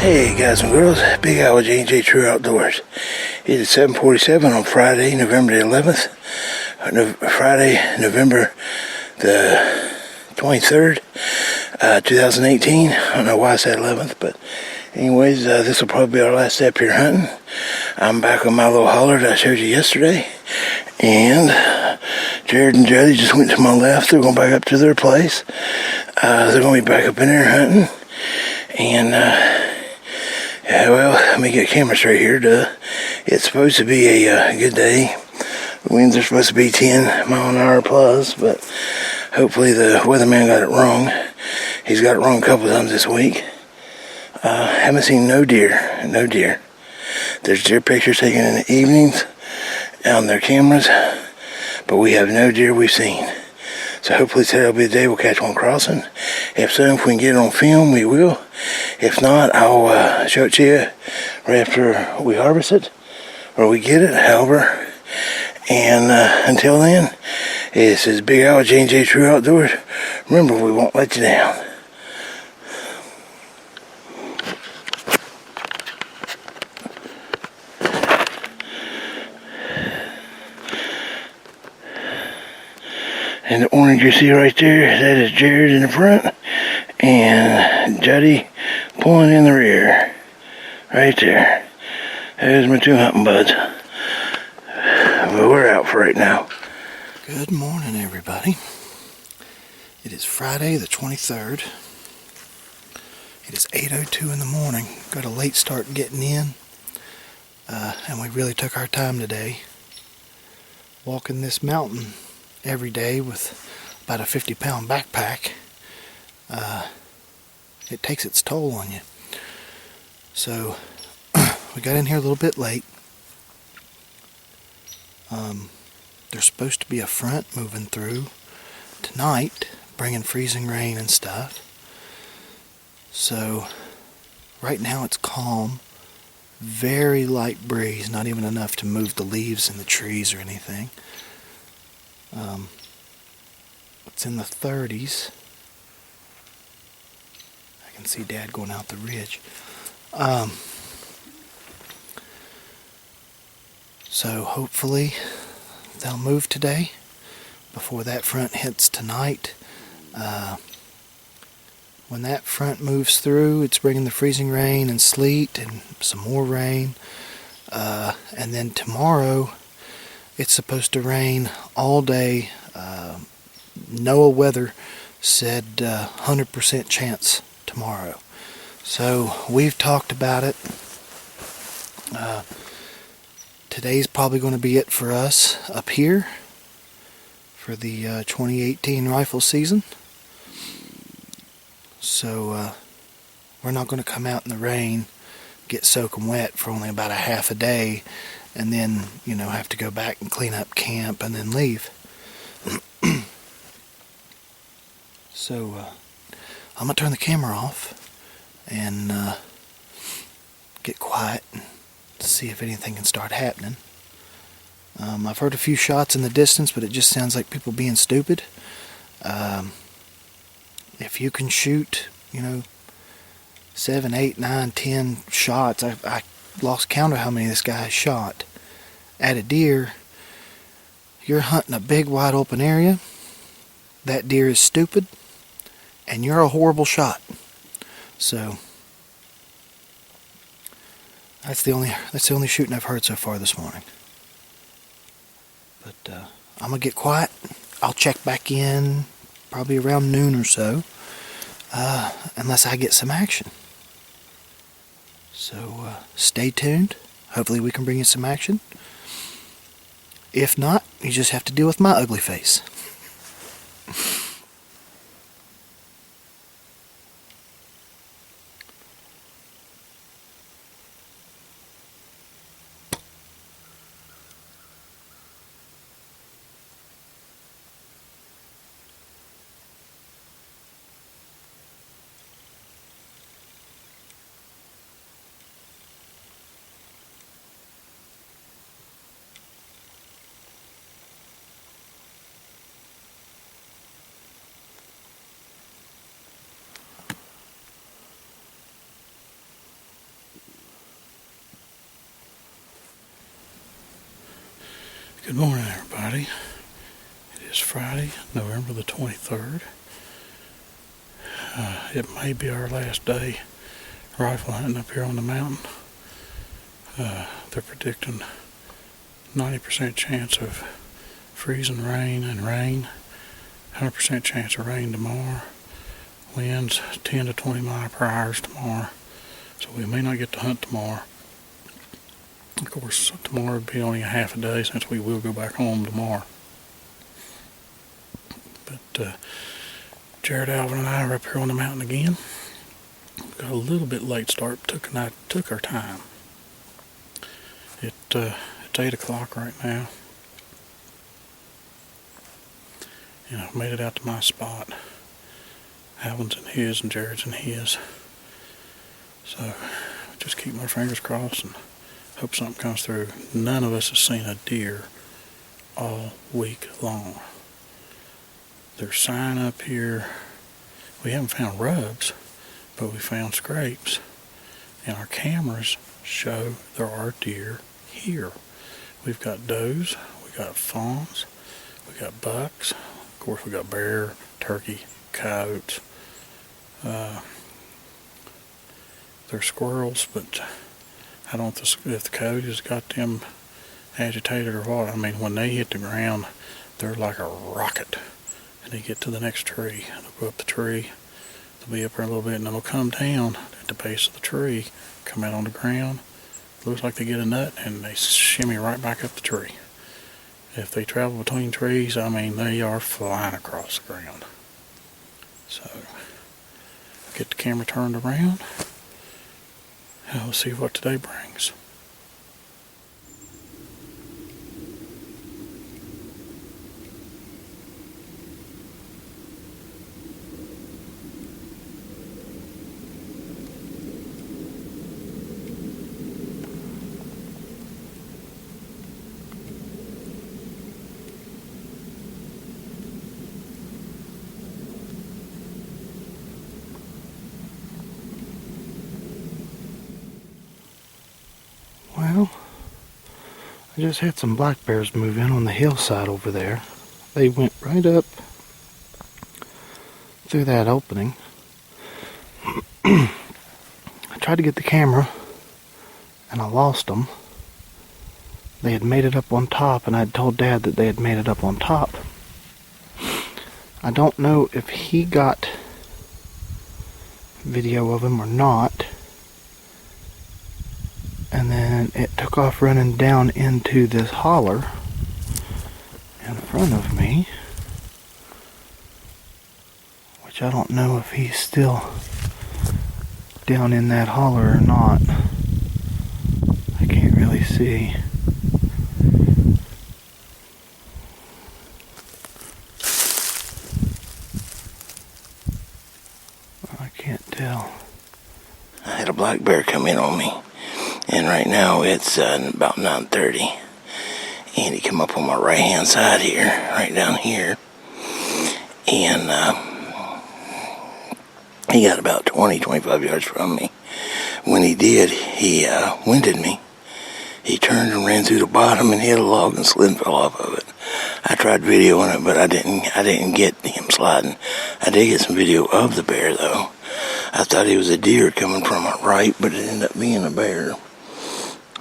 Hey guys and girls, Big Al with J&J True Outdoors. It is 7:47 on Friday, November the 11th. Friday, November the 23rd, 2018. I don't know why I said 11th, but anyways, this will probably be our last step here hunting. I'm back on my little holler that I showed you yesterday. And Jerod and Jody just went to my left. They're going back up to their place. They're going to be back up in there hunting. And, yeah, well, let me get camera straight here. It's supposed to be a good day. The winds are supposed to be 10 mile an hour plus, but hopefully the weatherman got it wrong. He's got it wrong a couple times this week. Haven't seen no deer. There's deer pictures taken in the evenings on their cameras, but we have no deer we've seen. So hopefully today will be the day we'll catch one crossing. If so, if we can get it on film, we will. If not, I'll show it to you right after we harvest it, or we get it, however. And until then, this is Big Al with J&J True Outdoors. Remember, we won't let you down. And the orange you see right there, that is Jerod in the front, and Jody pulling in the rear. Right there. There's my two hunting buds. But we're out for right now. Good morning, everybody. It is Friday the 23rd. It is 8:02 in the morning. Got a late start getting in. And we really took our time today. Walking this mountain every day with about a 50-pound backpack, it takes its toll on you. So we got in here a little bit late. There's supposed to be a front moving through tonight, bringing freezing rain and stuff. So right now it's calm, very light breeze, not even enough to move the leaves in the trees or anything. It's in the 30s. I can see Dad going out the ridge. So hopefully they'll move today before that front hits tonight. When that front moves through, it's bringing the freezing rain and sleet and some more rain. And then tomorrow, it's supposed to rain all day. NOAA weather said 100% chance tomorrow. So we've talked about it. Today's probably going to be it for us up here for the 2018 rifle season. So we're not going to come out in the rain, get soaking wet for only about a half a day, and then, have to go back and clean up camp and then leave. So I'm going to turn the camera off and get quiet and see if anything can start happening. I've heard a few shots in the distance, but it just sounds like people being stupid. If you can shoot, 7, 8, 9, 10 shots, I lost count of how many this guy shot at a deer. You're hunting a big wide open area. That deer is stupid, and you're a horrible shot. So that's the only shooting I've heard so far this morning. But I'm gonna get quiet. I'll check back in probably around noon or so, unless I get some action. So stay tuned. Hopefully we can bring you some action. If not, you just have to deal with my ugly face. Good morning, everybody. It is Friday, November the 23rd. It may be our last day rifle hunting up here on the mountain. They're predicting 90% chance of freezing rain and rain, 100% chance of rain tomorrow. Winds 10 to 20 mile per hour tomorrow, so we may not get to hunt tomorrow. Of course, tomorrow will be only a half a day since we will go back home tomorrow. But Jerod, Alvin, and I are up here on the mountain again. Got a little bit late start. Took our time. It's 8 o'clock right now, and I've made it out to my spot. Alvin's in his and Jerod's in his. So just keep our fingers crossed and hope something comes through. None of us have seen a deer all week long. There's sign up here. We haven't found rubs, but we found scrapes. And our cameras show there are deer here. We've got does, we got fawns, we got bucks. Of course, we got bear, turkey, coyotes. There's squirrels, but I don't know if the coyote has got them agitated or what. I mean, when they hit the ground, they're like a rocket. And they get to the next tree. They'll go up the tree. They'll be up there a little bit, and then they'll come down at the base of the tree, come out on the ground. Looks like they get a nut, and they shimmy right back up the tree. If they travel between trees, I mean, they are flying across the ground. So, get the camera turned around. And we'll see what today brings. Well, I just had some black bears move in on the hillside over there. They went right up through that opening. I tried to get the camera and I lost them. They had made it up on top, and I had told Dad that they had made it up on top. I don't know if he got video of them or not. And then it took off running down into this holler in front of me, which I don't know if he's still down in that holler or not. I can't really see. I can't tell. I had a black bear come in on me. And right now it's about 9:30, and he come up on my right hand side here, right down here, and he got about 20-25 yards from me. When he did, he winded me. He turned and ran through the bottom and hit a log and slid and fell off of it. I tried videoing it, but I didn't get him sliding. I did get some video of the bear though. I thought he was a deer coming from my right, but it ended up being a bear.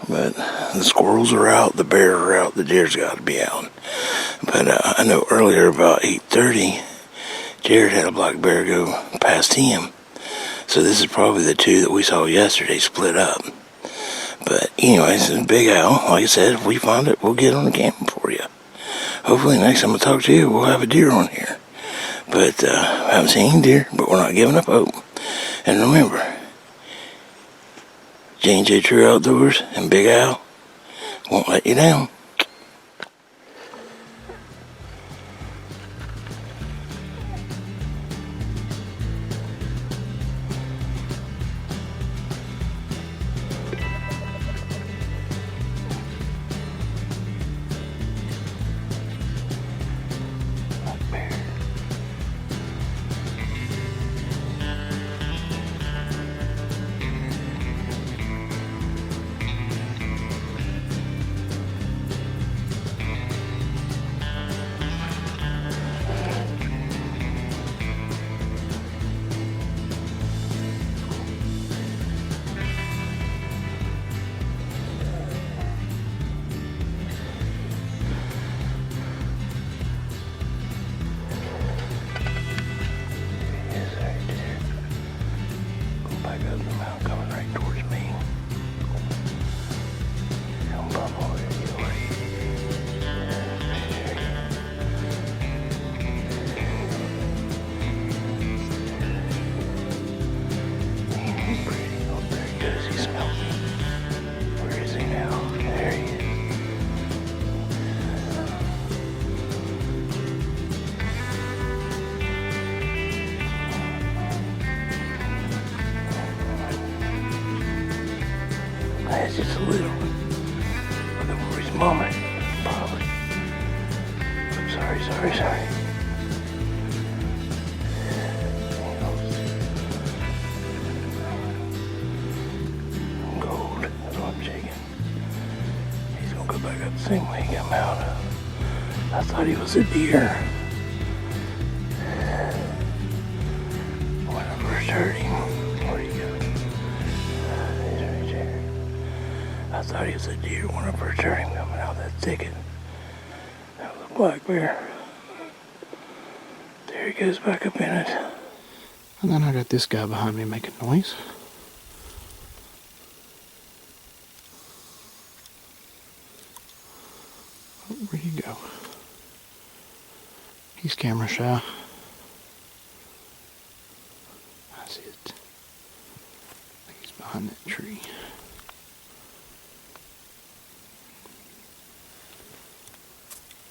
But the squirrels are out, the bears are out, the deer's got to be out. But I know earlier about 8:30, Jerod had a black bear go past him. So this is probably the two that we saw yesterday split up. But anyways, it's a big owl. Like I said, if we find it, we'll get on the camera for you. Hopefully next time I talk to you, we'll have a deer on here. But I haven't seen any deer, but we're not giving up hope. And remember, J&J True Outdoors and Big Al won't let you down. back up the mountain coming right towards me. Come bum over here, you already. He's pretty. Oh, there he goes. He smelled me. Where is he now? There he is. That's just a little one. Looking for his mama, probably. I'm sorry. Gold. That's what I'm shaking. He's gonna go back up the same way he came out. I thought he was a deer. When I first heard him, where'd he go? He's right there. I thought he was a deer when I first heard him coming out of that thicket. That was a black bear. There he goes back up in it. And then I got this guy behind me making noise. Oh, where'd he go? He's camera shy. I see it. I think he's behind that tree.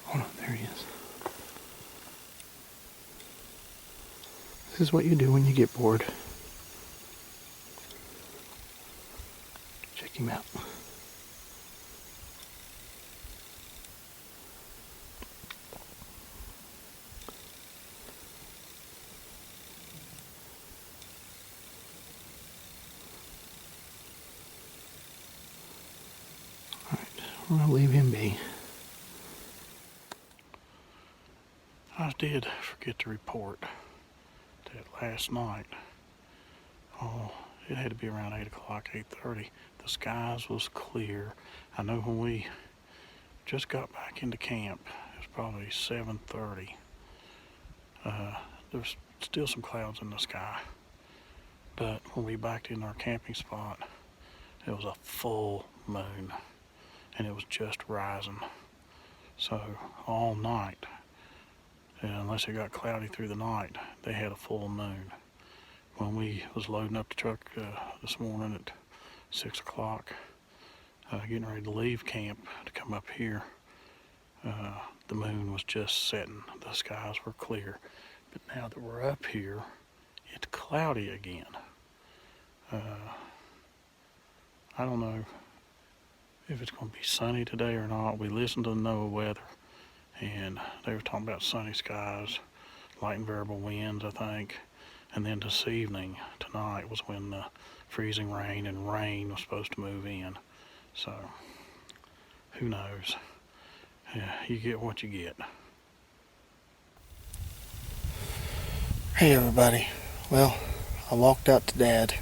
Hold on, there he is. This is what you do when you get bored. Check him out. Alright, we're going to leave him be. I did forget to report that last night, it had to be around 8 o'clock, 8:30. The skies was clear. I know when we just got back into camp, it was probably 7:30. There's still some clouds in the sky. But when we backed in our camping spot, it was a full moon, and it was just rising. So all night, and unless it got cloudy through the night, they had a full moon. When we was loading up the truck this morning at 6 o'clock, getting ready to leave camp to come up here, the moon was just setting. The skies were clear. But now that we're up here, it's cloudy again. I don't know if it's going to be sunny today or not. We listened to the NOAA weather, and they were talking about sunny skies, light and variable winds, I think. And then this evening, tonight, was when the freezing rain and rain was supposed to move in. So, who knows? Yeah, you get what you get. Hey everybody. Well, I walked out to Dad.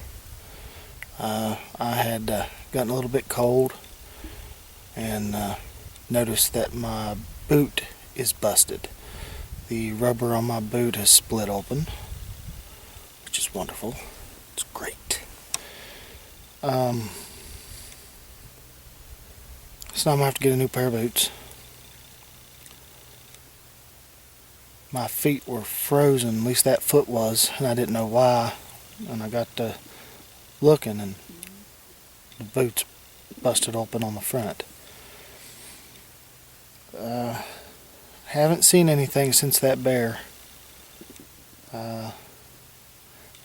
I had gotten a little bit cold and noticed that my boot is busted. The rubber on my boot has split open, which is wonderful. It's great. So I'm gonna have to get a new pair of boots. My feet were frozen, at least that foot was, and I didn't know why. And I got to looking, and the boot's busted open on the front. Haven't seen anything since that bear.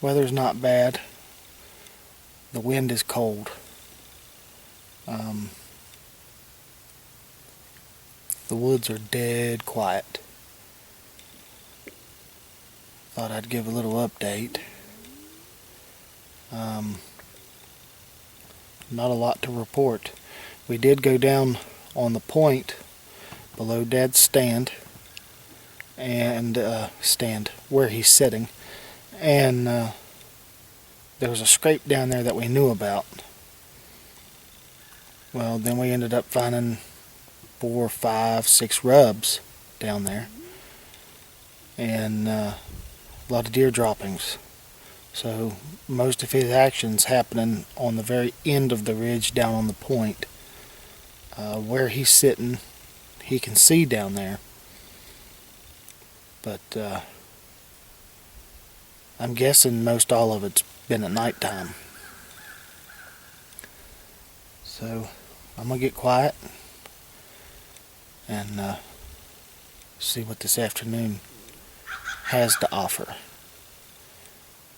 Weather's not bad. The wind is cold. The woods are dead quiet. Thought I'd give a little update. Not a lot to report. We did go down on the point below Dad's stand, and stand where he's sitting, and there was a scrape down there that we knew about. Well, then we ended up finding 4, 5, 6 rubs down there, and a lot of deer droppings. So most of his actions happening on the very end of the ridge down on the point. Where he's sitting, he can see down there. But I'm guessing most all of it's been at nighttime. So I'm going to get quiet and see what this afternoon has to offer.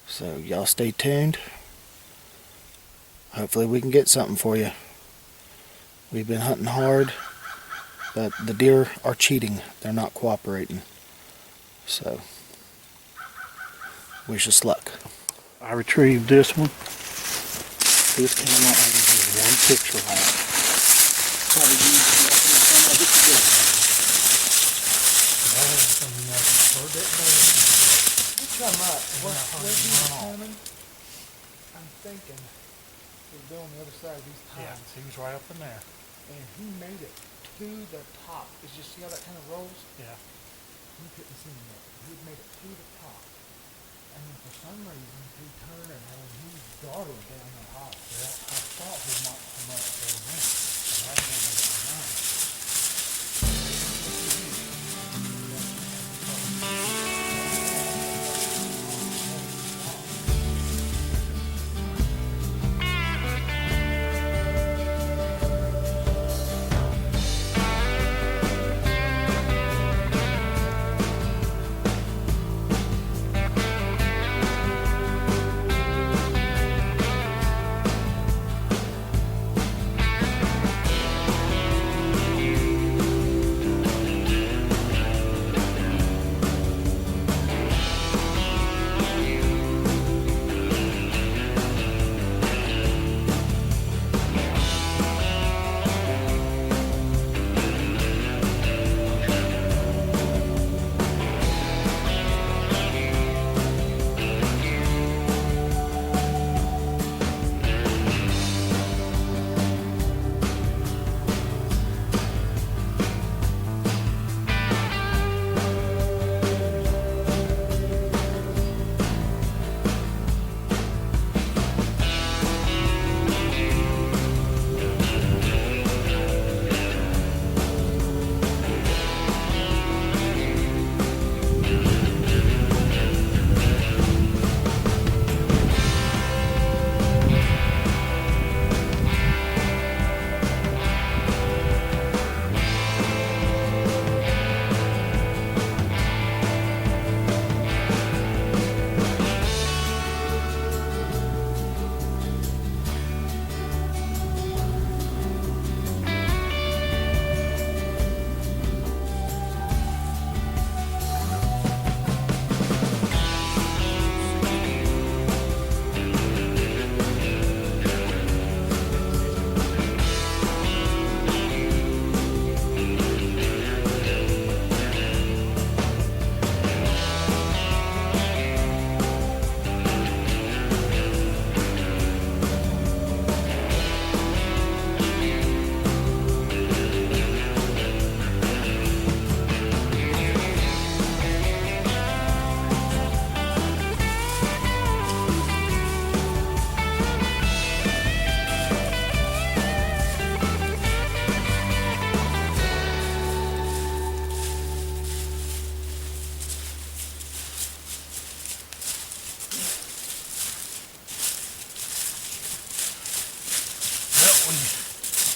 So y'all stay tuned. Hopefully we can get something for you. We've been hunting hard, but the deer are cheating. They're not cooperating. So wish us luck. I retrieved this one. This camera only has one picture on it. Probably used some of it together. Where he's coming, I'm thinking he'll be on the other side of these pines. Yeah, he was right up in there. And he made it to the top. Did you see how that kind of rolls? Yeah. You couldn't see him yet. He made it to the top. And then for some reason, he turned and he darted down the hole. Yeah, I thought he might come up there a minute, but I didn't make up my mind.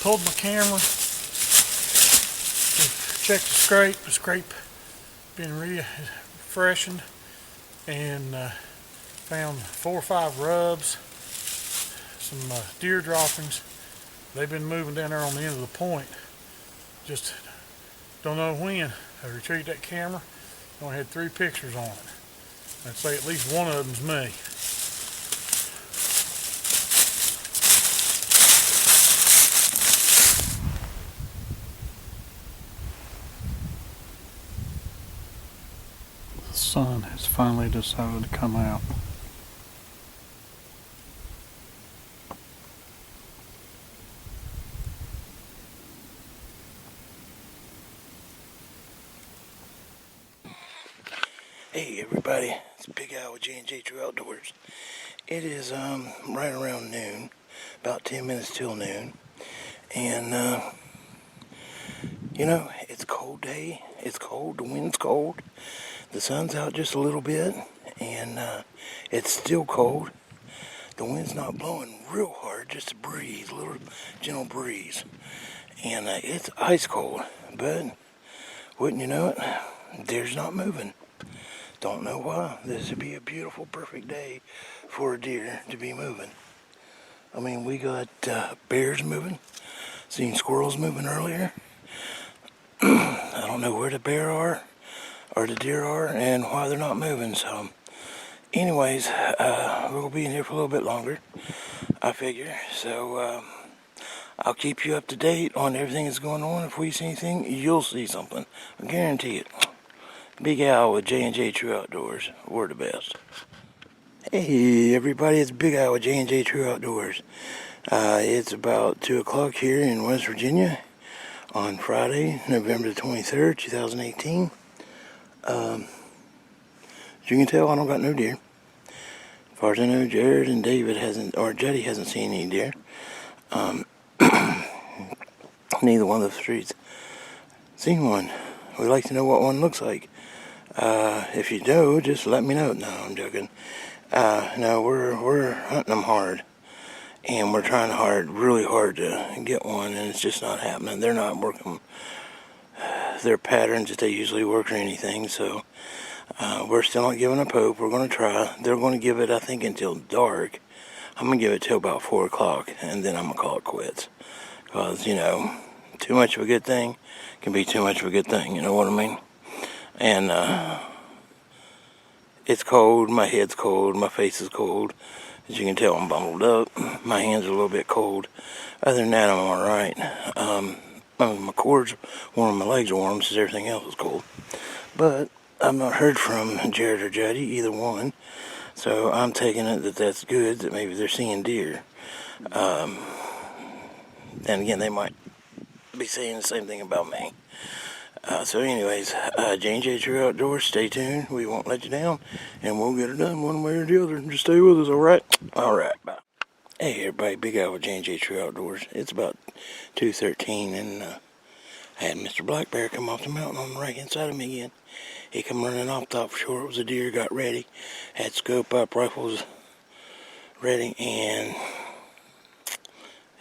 Pulled my camera to check the scrape being refreshened, and found 4 or 5 rubs, some deer droppings. They've been moving down there on the end of the point. Just don't know when. I retrieved that camera. Only had 3 pictures on it. I'd say at least one of them's me. The sun has finally decided to come out. Hey everybody, It's Big Al with J&J True Outdoors. It is right around noon, about 10 minutes till noon, and you know, it's a cold day. It's cold. The wind's cold. The sun's out just a little bit, and it's still cold. The wind's not blowing real hard, just a breeze, a little gentle breeze, and it's ice cold. But wouldn't you know it, deer's not moving. Don't know why. This would be a beautiful, perfect day for a deer to be moving. I mean, we got bears moving. Seen squirrels moving earlier. I don't know where the bear are or the deer are and why they're not moving. So, anyways, we'll be in here for a little bit longer, I figure. So, I'll keep you up to date on everything that's going on. If we see anything, you'll see something. I guarantee it. Big Al with J&J True Outdoors. We're the best. Hey everybody, it's Big Al with J&J True Outdoors. It's about 2 o'clock here in West Virginia on Friday, November the 23rd, 2018. As you can tell, I don't got no deer. As far as I know, Jerod and David Jetty hasn't seen any deer. Neither one of the streets seen one. We'd like to know what one looks like. If you do, just let me know. No, I'm joking. No, we're hunting them hard, and we're trying really hard to get one, and it's just not happening. They're not working their patterns that they usually work or anything, so we're still not giving up hope. We're going to try. They're going to give it, I think, until dark. I'm going to give it till about 4 o'clock, and then I'm going to call it quits, because, you know, too much of a good thing can be too much of a good thing, you know what I mean? And it's cold, my head's cold, my face is cold. As you can tell, I'm bundled up. My hands are a little bit cold. Other than that, I'm alright. My cords warm, my legs are warm, since everything else is cold. But I've not heard from Jerod or Jetty, either one. So I'm taking it that that's good, that maybe they're seeing deer. Then again, they might be saying the same thing about me. So anyways, J&J True Outdoors, stay tuned. We won't let you down, and we'll get it done one way or the other. Just stay with us, alright? Alright, bye. Hey everybody, Big Al with J&J True Outdoors. It's about 2:13, and I had Mr. Black Bear come off the mountain on the right hand side of me again. He come running off, thought for sure it was a deer, got ready, had scope up, rifles ready, and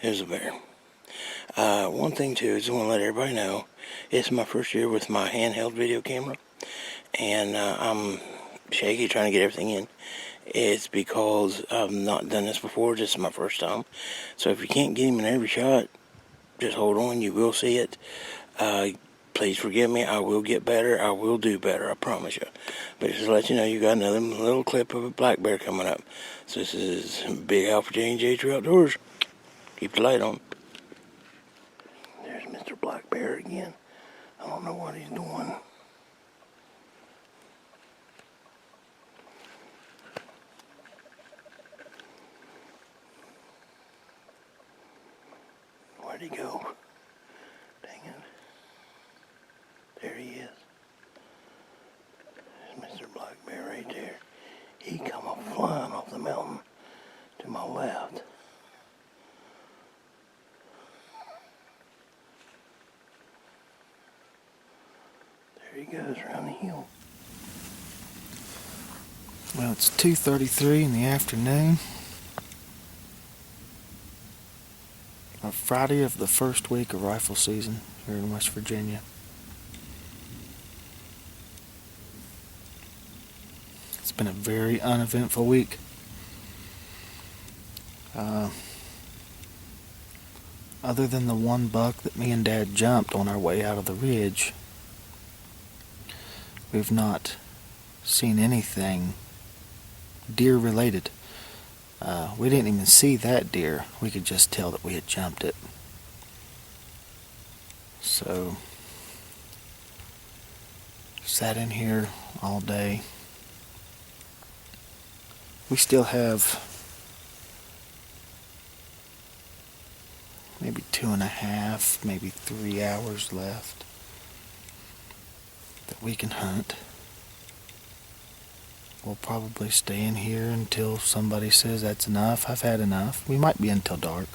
it was a bear. One thing too, is I want to let everybody know, it's my first year with my handheld video camera, and I'm shaky trying to get everything in. It's because I've not done this before, this is my first time. So if you can't get him in every shot, just hold on, you will see it. Please forgive me, I will get better, I will do better, I promise you. But just to let you know, you got another little clip of a black bear coming up. So this is Big Al for J&J True Outdoors. Keep the light on. There's Mr. Black Bear again. I don't know what he's doing. Where'd he go? Dang it. There he is. There's Mr. Black Bear right there. He come up flying off the mountain to my left. There he goes around the hill. Well, it's 2:33 in the afternoon. Friday of the first week of rifle season here in West Virginia. It's been a very uneventful week. Other than the one buck that me and Dad jumped on our way out of the ridge, we've not seen anything deer related. We didn't even see that deer. We could just tell that we had jumped it. So, sat in here all day. We still have maybe 2.5, maybe 3 hours left that we can hunt. we'll probably stay in here until somebody says that's enough. I've had enough. We might be until dark.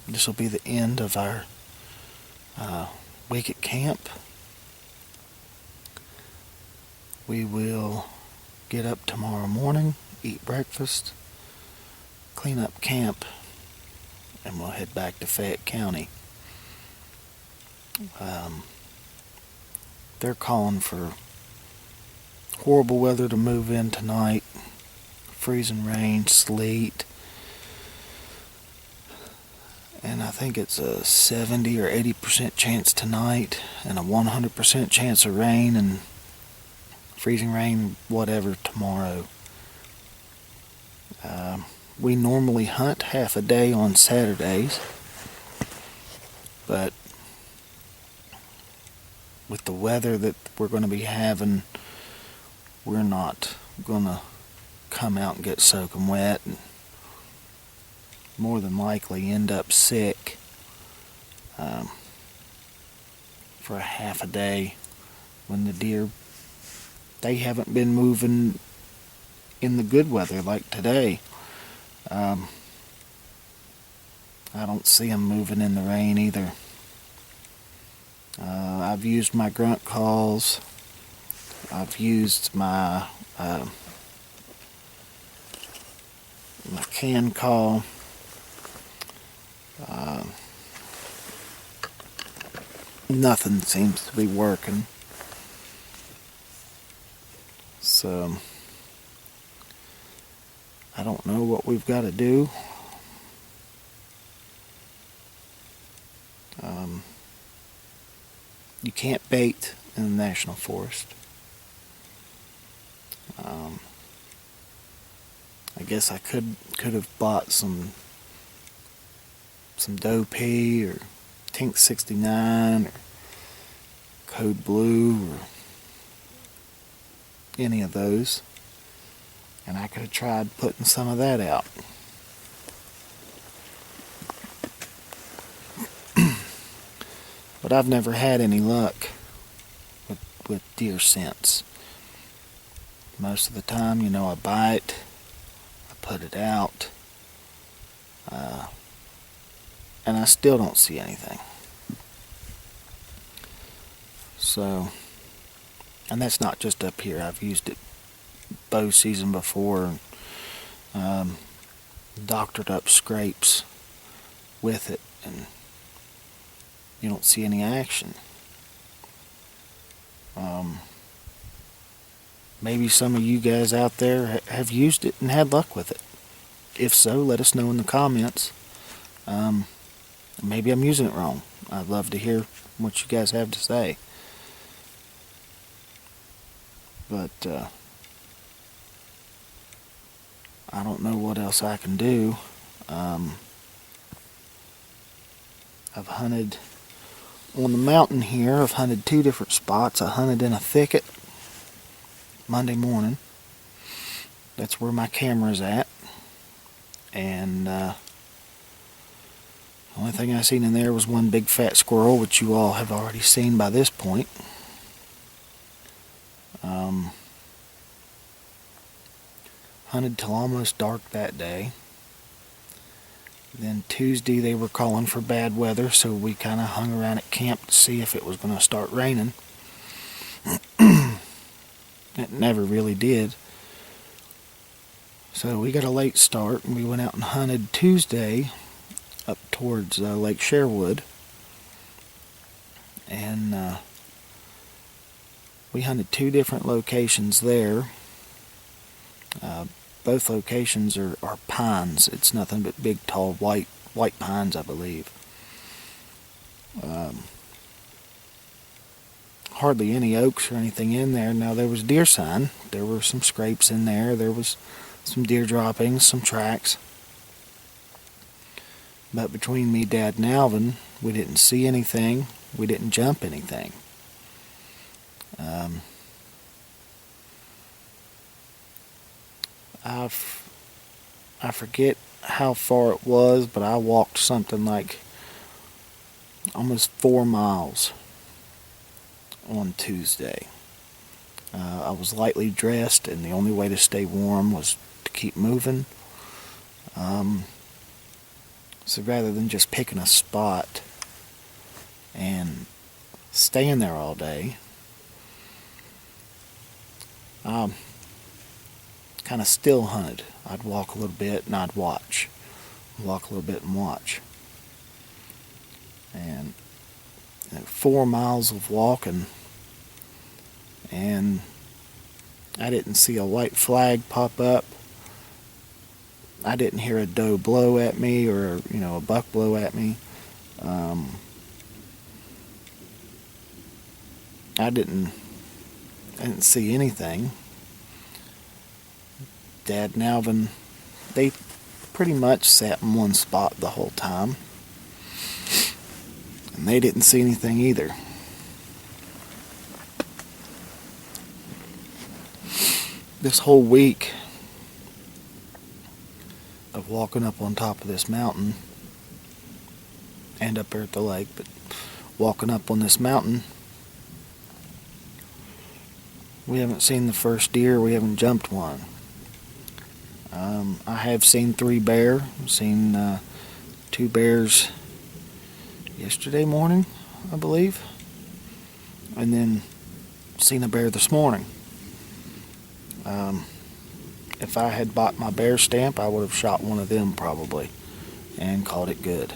This will be the end of our week at camp. We will get up tomorrow morning, eat breakfast, clean up camp, and we'll head back to Fayette County. They're calling for horrible weather to move in tonight. Freezing rain, sleet. And I think it's a 70 or 80% chance tonight and a 100% chance of rain and freezing rain, whatever, tomorrow. We normally hunt half a day on Saturdays, but with the weather that we're going to be having, we're not going to come out and get soaking wet and more than likely end up sick for a half a day when the deer, they haven't been moving in the good weather like today. I don't see them moving in the rain either. I've used my grunt calls. I've used my my can call. Nothing seems to be working. So I don't know what we've got to do. You can't bait in the national forest. I guess I could have bought some Doe P or Tink 69 or Code Blue or any of those, and I could have tried putting some of that out. But I've never had any luck with deer scents. Most of the time, I buy it, I put it out, and I still don't see anything. So, and that's not just up here. I've used it bow season before, doctored up scrapes with it, and you don't see any action. Maybe some of you guys out there have used it and had luck with it. If so, let us know in the comments. Maybe I'm using it wrong. I'd love to hear what you guys have to say. But I don't know what else I can do. I've hunted on the mountain here. I've hunted 2 different spots. I hunted in a thicket Monday morning. That's where my camera's at. And the only thing I seen in there was one big fat squirrel, which you all have already seen by this point. Hunted till almost dark that day. Then Tuesday they were calling for bad weather, so we kind of hung around at camp to see if it was going to start raining. It never really did. So we got a late start, and we went out and hunted Tuesday up towards Lake Sherwood. And we hunted 2 different locations there. Both locations are pines. It's nothing but big, tall, white pines, I believe. Hardly any oaks or anything in there. Now, there was deer sign. There were some scrapes in there. There was some deer droppings, some tracks. But between me, Dad, and Alvin, we didn't see anything. We didn't jump anything. I forget how far it was, but I walked something like almost 4 miles on Tuesday. I was lightly dressed, and the only way to stay warm was to keep moving. So rather than just picking a spot and staying there all day, I kind of still hunted. I'd walk a little bit and I'd watch. Walk a little bit and watch. And 4 miles of walking, and I didn't see a white flag pop up. I didn't hear a doe blow at me, or a buck blow at me. I didn't see anything. Dad and Alvin, they pretty much sat in one spot the whole time, and they didn't see anything either. This whole week of walking up on top of this mountain, and up there at the lake, but walking up on this mountain, we haven't seen the first deer. We haven't jumped one. I have seen 3 bear. I've seen 2 bears yesterday morning, I believe, and then seen a bear this morning. If I had bought my bear stamp, I would have shot one of them probably and called it good.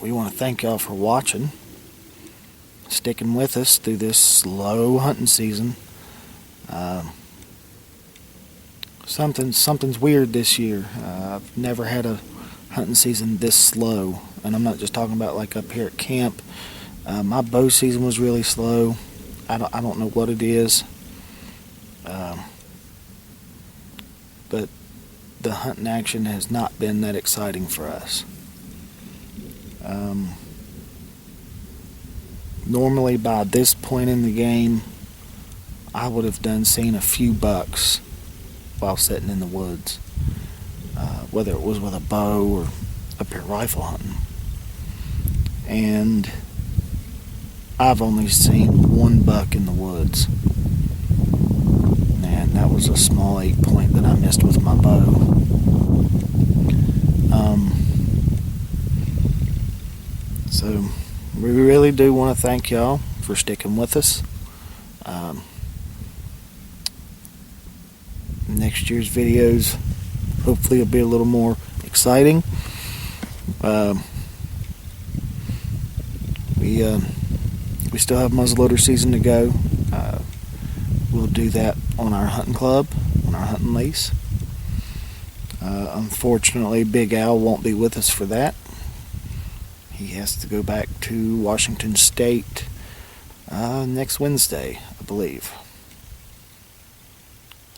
We want to thank y'all for watching, sticking with us through this slow hunting season. Something's weird this year. I've never had a hunting season this slow, and I'm not just talking about like up here at camp. My bow season was really slow. I don't know what it is, but the hunting action has not been that exciting for us. Normally by this point in the game, I would have seen a few bucks while sitting in the woods, whether it was with a bow or up here rifle hunting. And I've only seen 1 buck in the woods, and that was a small 8-point that I missed with my bow. So we really do want to thank y'all for sticking with us. Next year's videos hopefully will be a little more exciting. We still have muzzleloader season to go. We'll do that on our hunting club, on our hunting lease. Unfortunately, Big Al won't be with us for that. He has to go back to Washington State next Wednesday, I believe.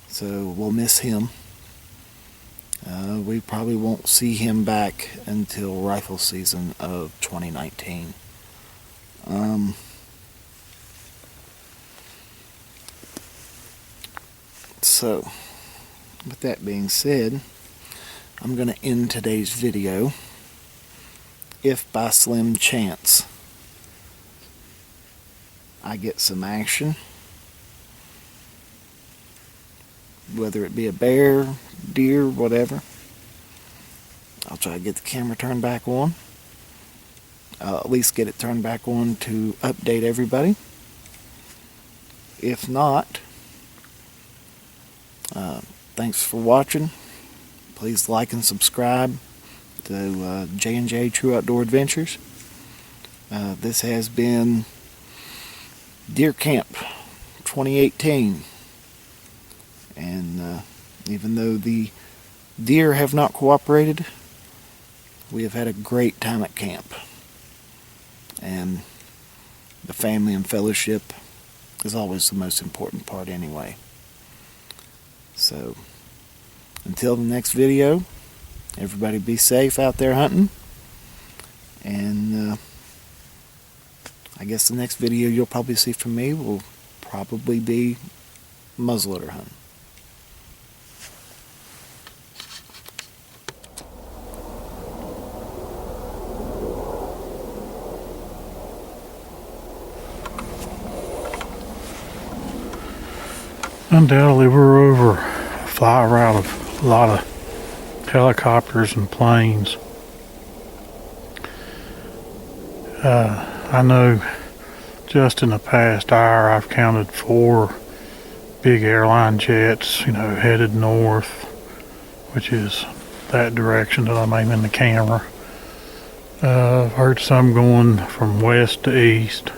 So we'll miss him. We probably won't see him back until rifle season of 2019. So, with that being said, I'm going to end today's video. If by slim chance I get some action, whether it be a bear, deer, whatever, I'll try to get the camera turned back on. I'll at least get it turned back on to update everybody. If not, thanks for watching. Please like and subscribe to J&J True Outdoor Adventures. This has been Deer Camp 2018. And even though the deer have not cooperated, we have had a great time at camp. And the family and fellowship is always the most important part anyway. So, until the next video, everybody be safe out there hunting. And I guess the next video you'll probably see from me will probably be muzzleloader hunting. Undoubtedly, we're over a fly route of a lot of helicopters and planes. I know just in the past hour I've counted 4 big airline jets, headed north, which is that direction that I'm aiming the camera. I've heard some going from west to east,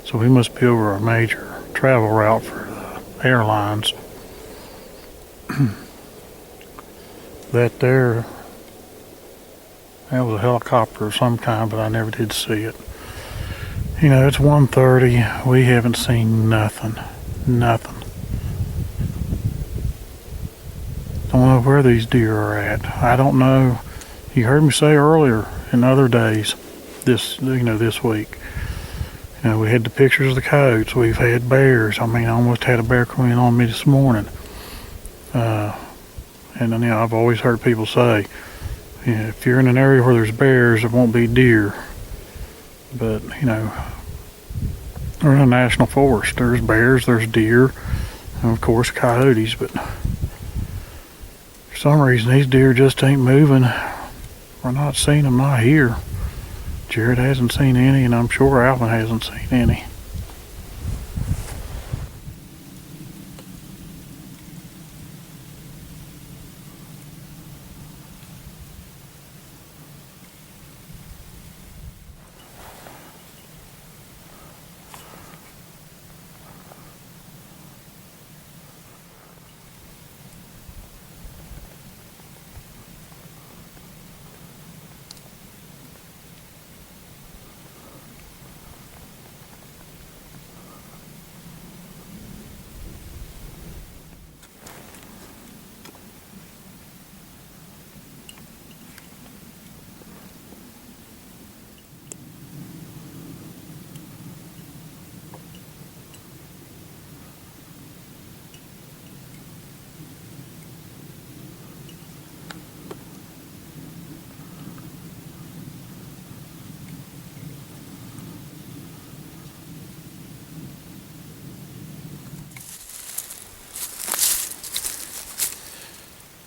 so we must be over a major travel route for the airlines. That was a helicopter of some kind, but I never did see it. It's 1:30. We haven't seen nothing. Don't know where these deer are at. I don't know. You heard me say earlier in other days, this week. We had the pictures of the coyotes. We've had bears. I almost had a bear come in on me this morning. And I've always heard people say, if you're in an area where there's bears, there won't be deer. But, we're in a national forest. There's bears, there's deer, and of course coyotes. But for some reason, these deer just ain't moving. We're not seeing them, not here. Jerod hasn't seen any, and I'm sure Alvin hasn't seen any.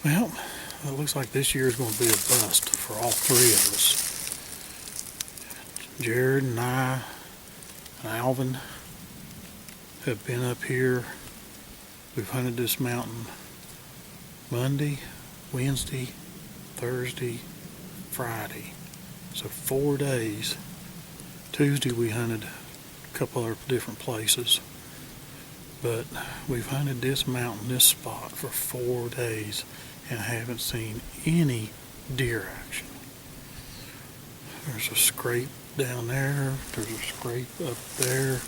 Well, it looks like this year is going to be a bust for all 3 of us. Jerod and I and Alvin have been up here. We've hunted this mountain Monday, Wednesday, Thursday, Friday. So 4 days. Tuesday we hunted a couple other different places. But we've hunted this mountain, this spot, for 4 days and haven't seen any deer action. There's a scrape down there. There's a scrape up there.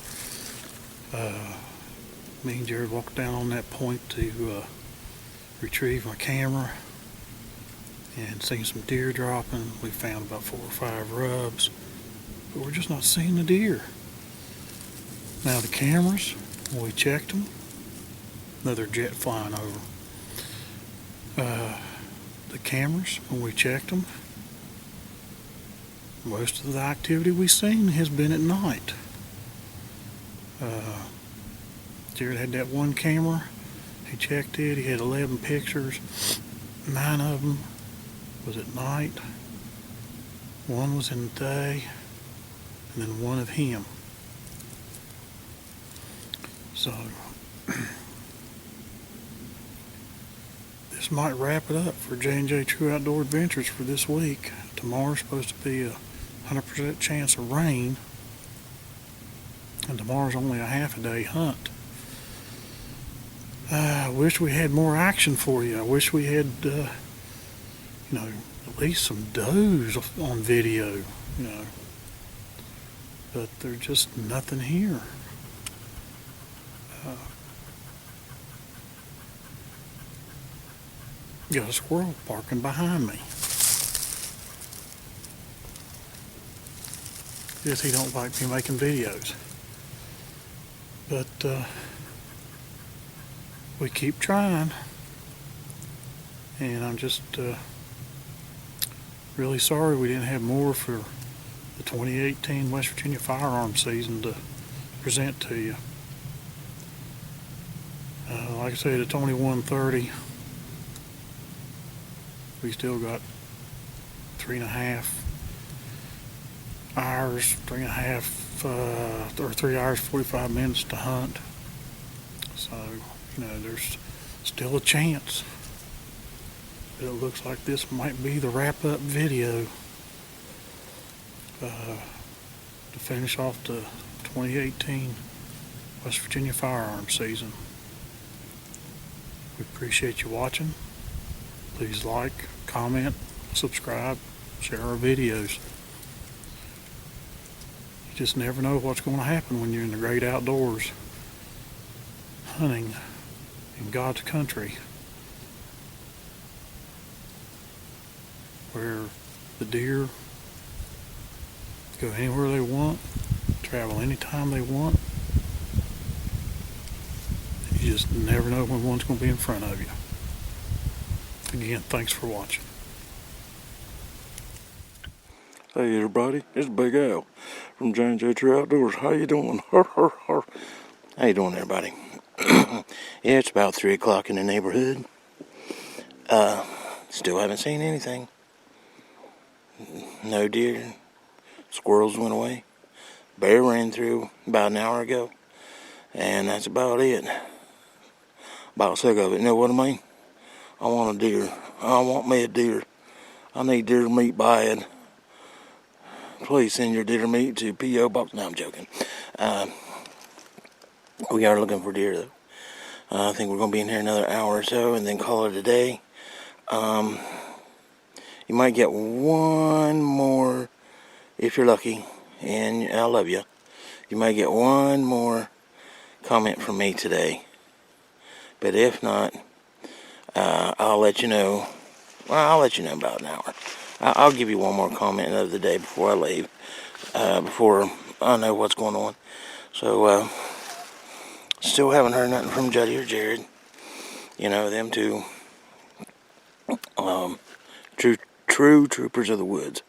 Me and Jerod walked down on that point to retrieve my camera and seen some deer dropping. We found about 4 or 5 rubs, but we're just not seeing the deer. Now the cameras, when we checked them, another jet flying over. The cameras, when we checked them, most of the activity we've seen has been at night. Jerod had that one camera. He checked it. He had 11 pictures. 9 of them was at night. 1 was in the day, and then 1 of him. So this might wrap it up for J&J True Outdoor Adventures for this week. Tomorrow's supposed to be a 100% chance of rain, and tomorrow's only a half-a-day hunt. I wish we had more action for you. I wish we had, at least some does on video, but there's just nothing here. Got a squirrel barking behind me. Guess he don't like me making videos. But we keep trying. And I'm just really sorry we didn't have more for the 2018 West Virginia firearm season to present to you. like I said, it's only 1:30. We still got 3.5 hours, 3 hours, 45 minutes to hunt. So, there's still a chance. It looks like this might be the wrap-up video to finish off the 2018 West Virginia firearm season. We appreciate you watching. Please like, comment, subscribe, share our videos. You just never know what's going to happen when you're in the great outdoors, hunting in God's country, where the deer go anywhere they want, travel anytime they want. You just never know when one's going to be in front of you. Again, thanks for watching. Hey everybody, it's Big Al from J&J True Outdoors. How you doing? Har, har, har. How you doing, everybody? Yeah, it's about 3 o'clock in the neighborhood. Still haven't seen anything. No deer. Squirrels went away. Bear ran through about an hour ago. And that's about it. About sick of it. You know what I mean? I want a deer. I want me a deer. I need deer meat bad. Please send your deer meat to P.O. Box. No, I'm joking. We are looking for deer, though. I think we're going to be in here another hour or so and then call it a day. You might get one more, if you're lucky, and I love you. You might get one more comment from me today. But if not, I'll let you know. Well, I'll let you know about an hour. I'll give you one more comment of the day before I leave, before I know what's going on. So, still haven't heard nothing from Juddy or Jerod. Them two, true troopers of the woods.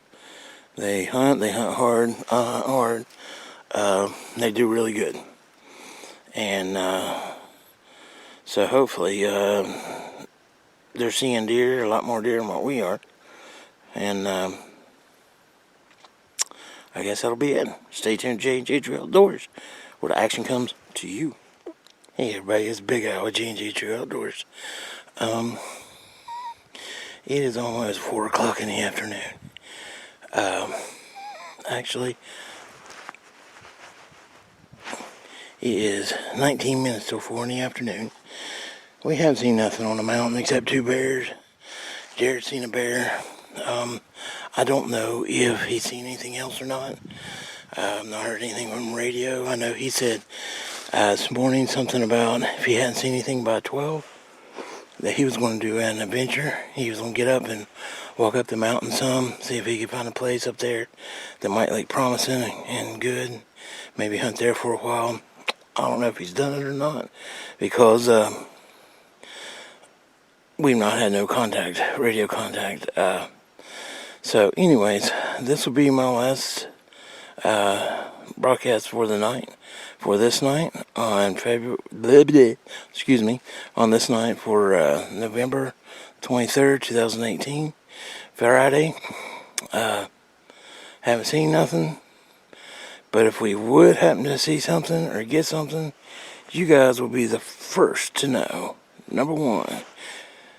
They hunt hard, they do really good. And, so hopefully, they're seeing deer, a lot more deer than what we are. And I guess that'll be it. Stay tuned to J&J True Outdoors, where the action comes to you. Hey everybody, it's Big Al with J&J True Outdoors. It is almost 4 o'clock in the afternoon. Actually, it is 19 minutes till 4 in the afternoon. We haven't seen nothing on the mountain except 2 bears. Jared's seen a bear. I don't know if he's seen anything else or not. I've not heard anything from the radio. I know he said this morning something about if he hadn't seen anything by 12, that he was going to do an adventure. He was going to get up and walk up the mountain some, see if he could find a place up there that might look promising and good. Maybe hunt there for a while. I don't know if he's done it or not, because we've not had no contact, radio contact. So anyways, this will be my last broadcast for the night, for this night on on this night for November 23rd, 2018, Friday. Haven't seen nothing, but if we would happen to see something or get something, you guys will be the first to know, number one.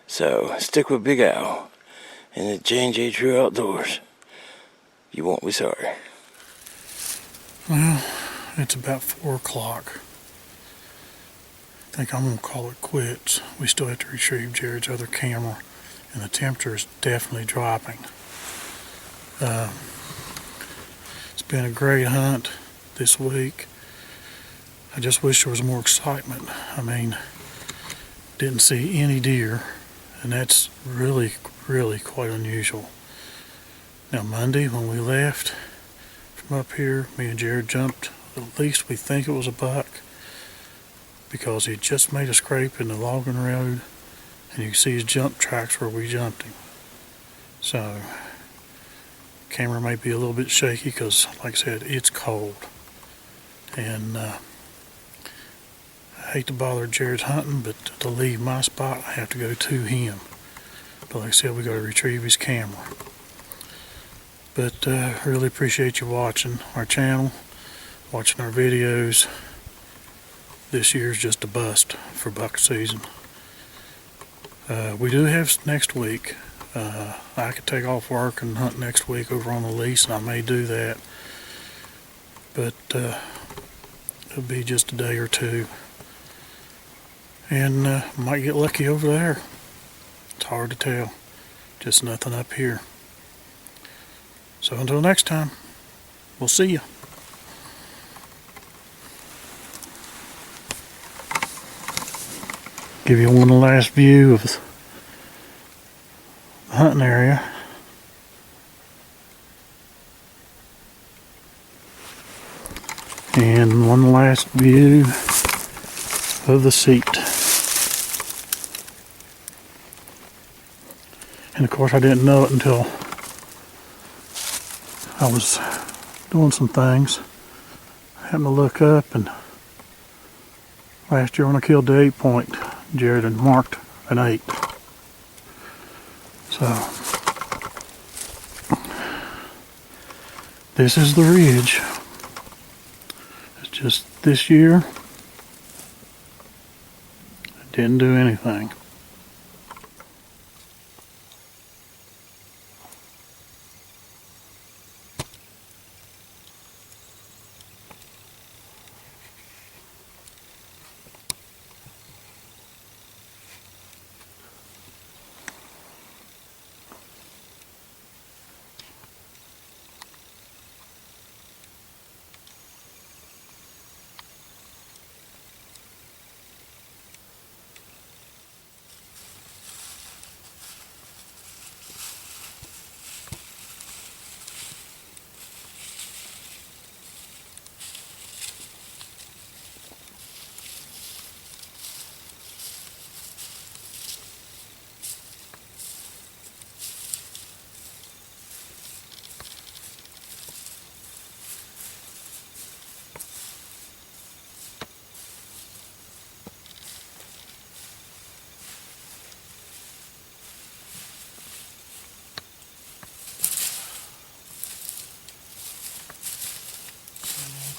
So stick with Big Al and the J&J True Outdoors. You won't be sorry. Well, it's about 4 o'clock. I think I'm going to call it quits. We still have to retrieve Jared's other camera, and the temperature is definitely dropping. It's been a great hunt this week. I just wish there was more excitement. I mean, didn't see any deer, and that's really, really quite unusual. Now Monday when we left from up here, me and Jerod jumped, at least we think it was a buck, because he just made a scrape in the logging road, and you can see his jump tracks where we jumped him. So, camera may be a little bit shaky because, like I said, it's cold. And hate to bother Jerod's hunting, but to leave my spot, I have to go to him. But like I said, we got to retrieve his camera. But really appreciate you watching our channel, watching our videos. This year's just a bust for buck season. We do have next week. I could take off work and hunt next week over on the lease, and I may do that. But it'll be just a day or two. And might get lucky over there. It's hard to tell. Just nothing up here. So until next time, we'll see you. Give you one last view of the hunting area. And one last view of the seat. And of course I didn't know it until I was doing some things. I happened to look up, and last year when I killed the 8-point, Jerod had marked an 8. So this is the ridge. It's just this year I didn't do anything.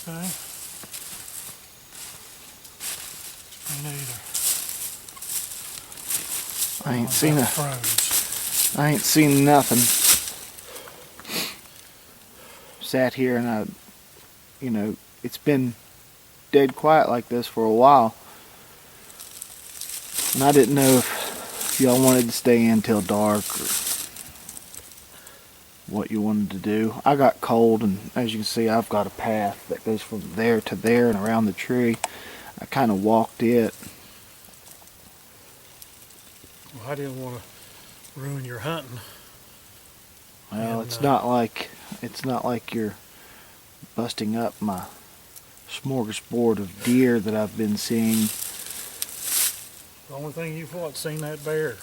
Okay. Me neither. I ain't seen nothing. Sat here and it's been dead quiet like this for a while. And I didn't know if y'all wanted to stay in till dark or what you wanted to do. I got cold, and as you can see, I've got a path that goes from there to there and around the tree. I kind of walked it. Well, I didn't want to ruin your hunting. Well, it's not like you're busting up my smorgasbord of deer that I've been seeing. The only thing you've seen that bear.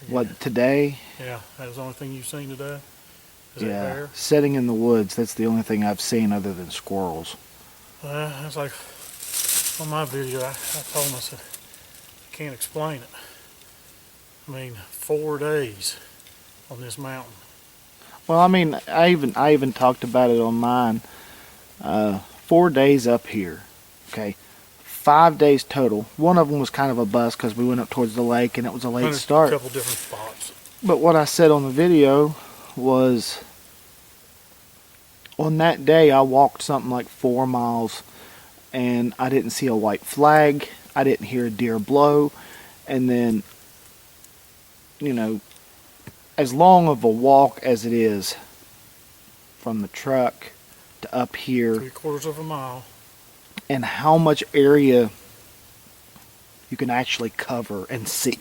What, today? Yeah, that was the only thing you've seen today? Is that Yeah, bear? sitting in the woods, that's the only thing I've seen other than squirrels. That's like, on my video, I told him, I said, I can't explain it. I mean, 4 days on this mountain. Well, I mean, I even talked about it on mine. 4 days up here, okay? 5 days total. One of them was kind of a bust because we went up towards the lake and it was a late start. A couple different spots. But what I said on the video was, on that day I walked something like 4 miles and I didn't see a white flag. I didn't hear a deer blow. And then, as long of a walk as it is from the truck to up here, 3/4 of a mile, and how much area you can actually cover and see,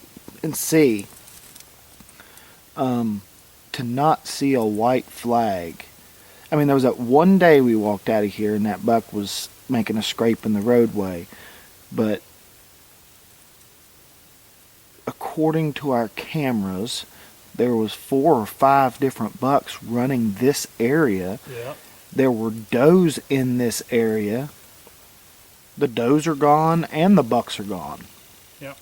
to not see a white flag. I mean, there was that one day we walked out of here and that buck was making a scrape in the roadway, but according to our cameras, there was 4 or 5 different bucks running this area. yeah. There were does in this area. The does are gone and the bucks are gone. Yep.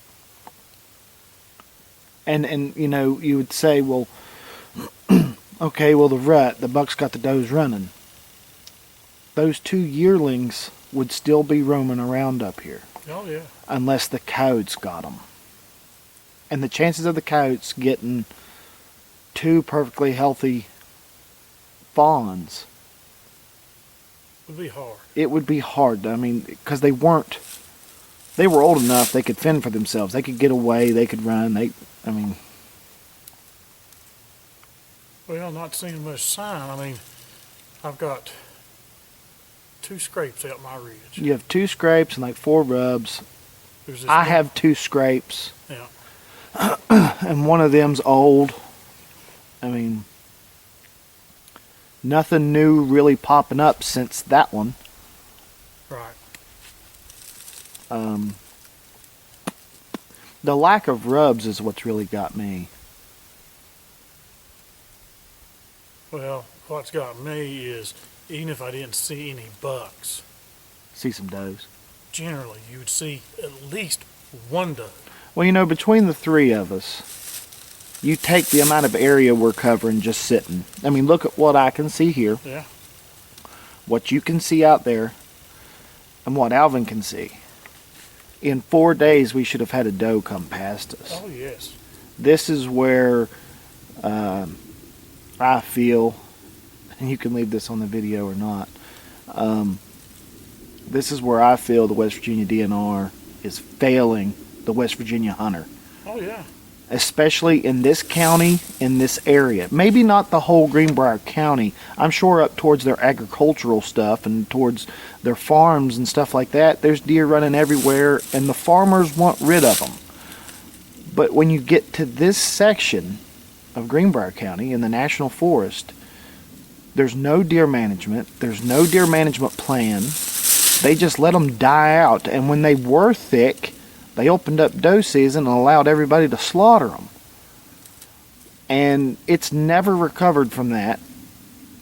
And you know, you would say, well, okay, well, the bucks got the does running. Those 2 yearlings would still be roaming around up here. Oh, yeah. Unless the coyotes got them. And the chances of the coyotes getting 2 perfectly healthy fawns, Would be hard. it would be hard. I mean, because they were old enough, they could fend for themselves. They could get away, they could run. Well, not seeing much sign. I mean, I've got 2 scrapes out my ridge. You have 2 scrapes and like 4 rubs. I have 2 scrapes. Yeah. And one of them's old. I mean, nothing new really popping up since that one. Right. The lack of rubs is what's really got me. Well, what's got me is, even if I didn't see any bucks, See some does. generally you would see at least one doe. Well, you know, between the 3 of us, you take the amount of area we're covering just sitting. I mean, look at what I can see here, Yeah. what you can see out there, and what Alvin can see. In 4 days, we should have had a doe come past us. Oh, yes. This is where I feel, and you can leave this on the video or not, this is where I feel the West Virginia DNR is failing the West Virginia hunter. Oh, yeah. Especially in this county, in this area. Maybe not the whole Greenbrier County. I'm sure up towards their agricultural stuff and towards their farms and stuff like that, there's deer running everywhere, and the farmers want rid of them. But when you get to this section of Greenbrier County in the National Forest, there's no deer management. There's no deer management plan. They just let them die out. And when they were thick, they opened up doe season and allowed everybody to slaughter them. And it's never recovered from that.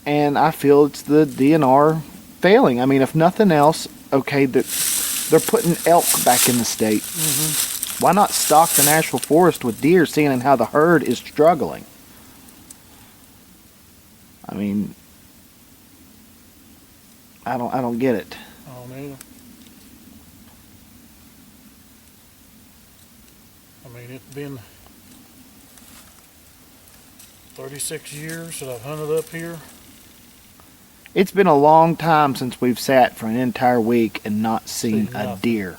And I feel it's the DNR failing. I mean, if nothing else, okay, they're putting elk back in the state. Mm-hmm. Why not stock the National Forest with deer, seeing how the herd is struggling? I mean, I don't get it. I don't either. I mean, it's been 36 years that I've hunted up here. It's been a long time since we've sat for an entire week and not seen a nothing. deer.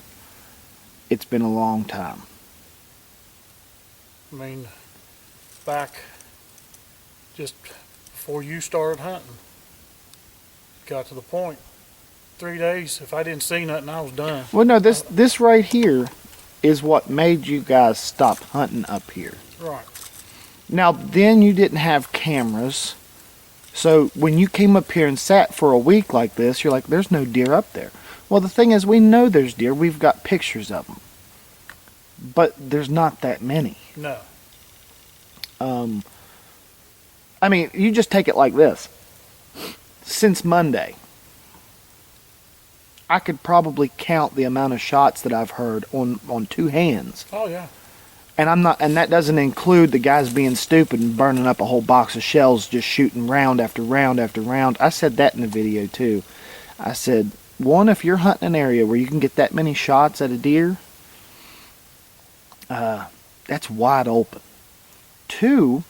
It's been a long time. I mean, back just before you started hunting, got to the point, 3 days, if I didn't see nothing, I was done. Well, no, this right here is what made you guys stop hunting up here. Right. Now, then you didn't have cameras. So when you came up here and sat for a week like this, you're like, there's no deer up there. Well, the thing is, we know there's deer. We've got pictures of them. But there's not that many. No. I mean, you just take it like this. Since Monday, I could probably count the amount of shots that I've heard on 2 hands. Oh, yeah. And that doesn't include the guys being stupid and burning up a whole box of shells, just shooting round after round after round. I said that in the video too. I said, one, if you're hunting an area where you can get that many shots at a deer, that's wide open. 2,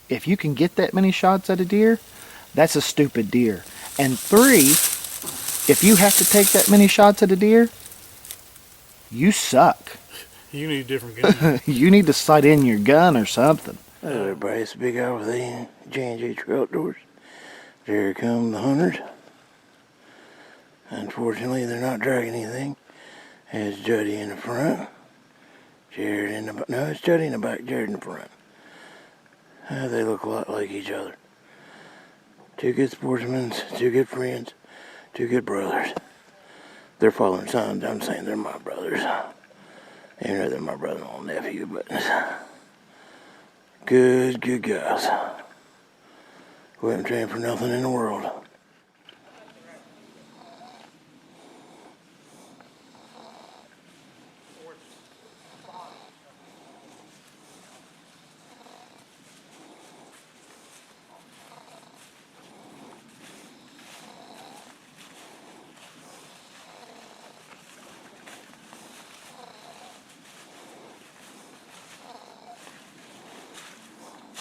if you can get that many shots at a deer, that's a stupid deer. And 3, if you have to take that many shots at a deer, you suck. You need a different gun. You need to sight in your gun or something. Hello everybody, it's Big Al with the J&J Trail Outdoors. Here come the hunters. Unfortunately, they're not dragging anything. It's Juddy in the front. Jerod in the back. No, it's Juddy in the back, Jerod in the front. They look a lot like each other. 2 good sportsmen, 2 good friends, 2 good brothers. They're following signs. I'm saying they're my brothers. Even though they're my brother-in-law nephew, but good guys. Wouldn't trade for nothing in the world.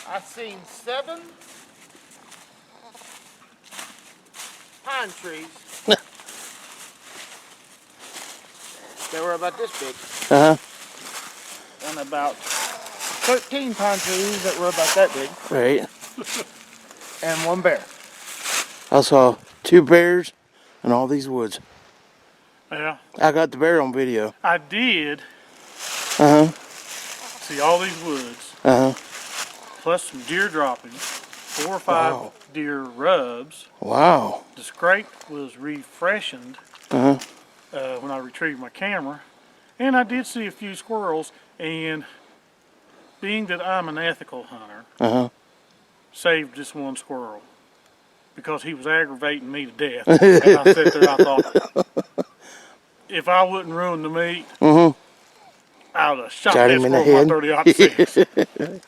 I seen 7 pine trees that were about this big, and about 13 pine trees that were about that big, Right. and 1 bear. I saw 2 bears in all these woods. Yeah, I got the bear on video. I did Uh huh. see all these woods, Uh huh. plus some deer droppings, 4 or 5 Wow. deer rubs. Wow. The scrape was refreshened Uh huh. when I retrieved my camera, and I did see a few squirrels. And being that I'm an ethical hunter, Uh huh. saved this one squirrel because he was aggravating me to death. And I sat there, I thought, if I wouldn't ruin the meat, I would have shot Shot that him in the squirrel with my head. 30-06.